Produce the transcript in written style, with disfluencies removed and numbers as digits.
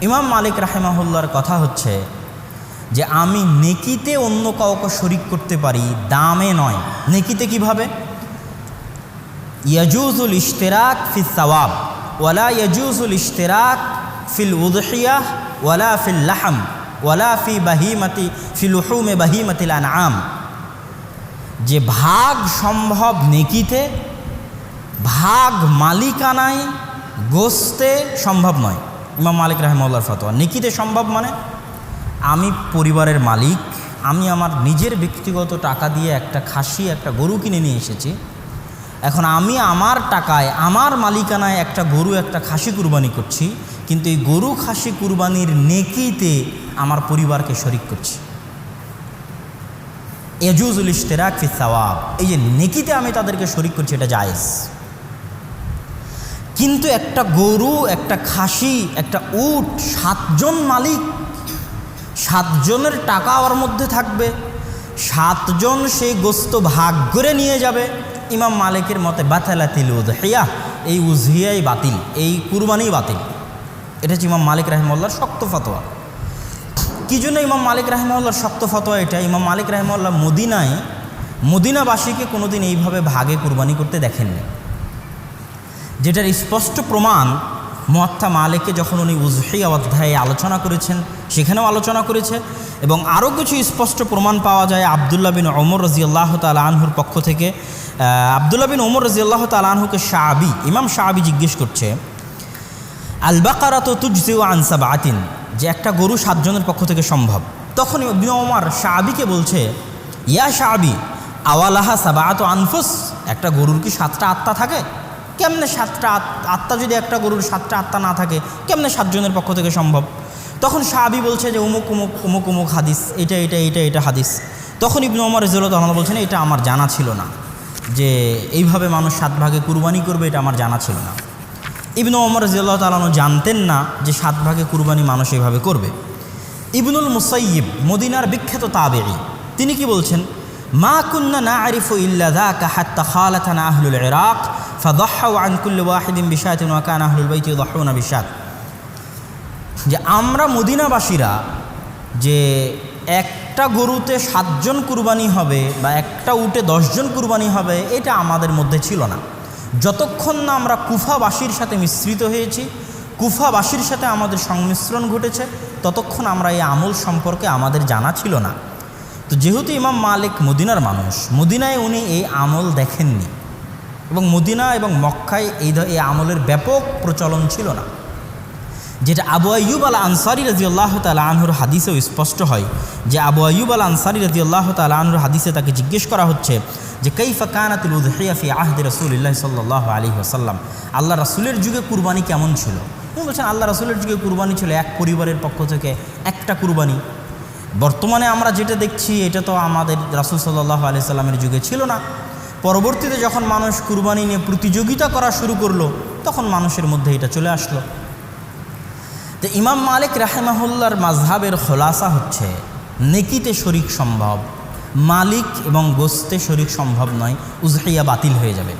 ইমাম মালিক রাহিমাহুল্লাহর কথা হচ্ছে যে আমি নেকিতে অন্য কাউকে শরিক করতে পারি, দামে নয়। নেকিতে কিভাবে? ইয়াজুজুল ইশতিরাক ফি সাওয়াব ওয়ালা ইয়াজুজুল ইশতিরাক ফিল উদহিয়াহ ওয়ালা ফিল লাহম ওয়ালা ফি লুহুমে বাহিমাতিল আনআম। যে ভাগ সম্ভব নেকিতে, ভাগ মালিকানায় গোস্তে সম্ভব নয়। ইমাম মালিক রাহিমাহুল্লাহর ফতোয়া। নেকিতে সম্ভব মানে আমি পরিবারের মালিক, আমি আমার নিজের ব্যক্তিগত টাকা দিয়ে একটা খাসি, একটা গরু কিনে নিয়ে এসেছি। এখন আমি আমার টাকায়, আমার মালিকানায় একটা গরু, একটা খাসি কুরবানি করছি, কিন্তু এই গরু খাসি কুরবানির নেকিতে আমার পরিবারকে শরিক করছি। ইয়াজুজুল ইশতিরাক ফি সাওয়াব, এই যে নেকিতে আমি তাদেরকে শরিক করছি, এটা জায়েজ। কিন্তু একটা গরু, একটা খাসি, একটা উট, 7 জন মালিক, 7 জনের টাকা ওর মধ্যে থাকবে, 7 জন সেই গোস্ত ভাগ করে নিয়ে যাবে। ইমাম মালিকের মতে বাতালাতিল উযহিয়া, এই উযহিয়াই বাতিল, এই কুরবানি বাতিল। এটা হচ্ছে ইমাম মালিক রাহিমাহুল্লাহর শক্ত ফতোয়া। কি জন্য ইমাম মালিক রাহিমাহুল্লাহর শক্ত ফতোয়া এটা? ইমাম মালিক রাহিমাহুল্লাহ মদিনাবাসীকে কোনোদিন এইভাবে ভাগে কুরবানি করতে দেখেননি, যেটার স্পষ্ট প্রমাণ মুয়াত্তা মালিকে যখন উনি উযহিয়া অধ্যায়ে আলোচনা করেছেন, সেখানেও আলোচনা করেছে। এবং আরও কিছু স্পষ্ট প্রমাণ পাওয়া যায় আবদুল্লাহ বিন ওমর রাদিয়াল্লাহু তাআলা আনহুর পক্ষ থেকে। আবদুল্লাহ বিন ওমর রাদিয়াল্লাহু তাআলা আনহুকে ইমাম শাআবী জিজ্ঞেস করছে, আল বাকারাতু তুজজিউ আন সাবআতিন, যে একটা গরু 7 জনের পক্ষ থেকে সম্ভব। তখন ইবনে ওমর শাআবীকে বলছে, ইয়া শাআবী আওয়ালাহা সাবআতু আনফুস, একটা গরুর কি 7টা আত্মা থাকে? কেমনে 7টা আত্মা? যদি একটা গরুর 7টা আত্মা না থাকে, কেমনে 7 জনের পক্ষ থেকে সম্ভব? তখন শাআবী বলছে যে অমুক হাদিস, এটা হাদিস। তখন ইবনে ওমর রাদিয়াল্লাহু তাআলা বলছেন, এটা আমার জানা ছিল না যে এইভাবে মানুষ 7 ভাগে কুরবানি করবে, এটা আমার জানা ছিল না। ইবনে ওমর রাদিয়াল্লাহু তাআলা জানতেন না যে 7 ভাগে কুরবানি মানুষ এইভাবে করবে। ইবনুল মুসাইয়িব, মদিনার বিখ্যাত তাবেঈ, তিনি কি বলছেন, মা কুন্না না'রিফু ইল্লা যাকা হাত্তা খালাতানা আহলুল ইরাক ফাদাহু আন কুল্লি ওয়াহিদিন বিশাতিন ওয়া কানা আহলুল বাইতি ইয়াদহুনা বিশাত। যে আমরা মদিনাবাসীরা যে একটা গরুতে 7 জন কুরবানি হবে বা একটা উটে 10 জন কুরবানি হবে, এটা আমাদের মধ্যে ছিল না। যতক্ষণ না আমরা কুফাবাসীর সাথে মিশ্রিত হয়েছি, কুফাবাসীর সাথে আমাদের সংমিশ্রণ ঘটেছে, ততক্ষণ আমরা এই আমল সম্পর্কে আমাদের জানা ছিল না। তো যেহেতু ইমাম মালিক মদিনার মানুষ, মদিনায় উনি এই আমল দেখেননি, এবং মদিনা এবং মক্কায় এই আমলের ব্যাপক প্রচলন ছিল না। যেটা আবু আইয়ুব আল আনসারী রাদিয়াল্লাহু তাআলা আনহুর হাদিসেও স্পষ্ট হয়, যে আবু আইয়ুব আল আনসারী রাদিয়াল্লাহু তাআলা আনহুর হাদিসে তাকে জিজ্ঞেস করা হচ্ছে যে কাইফা কানাতুল উযহিয়া ফি আহদি রাসূলিল্লাহি সাল্লাল্লাহু আলাইহি ওয়াসাল্লাম, আল্লাহ রাসূলের যুগে কুরবানি কেমন ছিল? তিনি বলছেন, আল্লাহ রাসূলের যুগে কুরবানি ছিল এক পরিবারের পক্ষ থেকে একটা কুরবানি। বর্তমানে আমরা যেটা দেখছি, এটা তো আমাদের রাসূল সাল্লাল্লাহু আলাইহি সাল্লামের যুগে ছিল না। পরবর্তীতে যখন মানুষ কুরবানি নিয়ে প্রতিযোগিতা করা শুরু করলো, তখন মানুষের মধ্যে এটা চলে আসলো। তো ইমাম মালিক রাহিমাহুল্লাহর মাযহাবের খোলাসা হচ্ছে, নেকিতে শরিক সম্ভব, মালিক এবং গোস্তে শরিক সম্ভব নয়, উযহিয়া বাতিল হয়ে যাবে।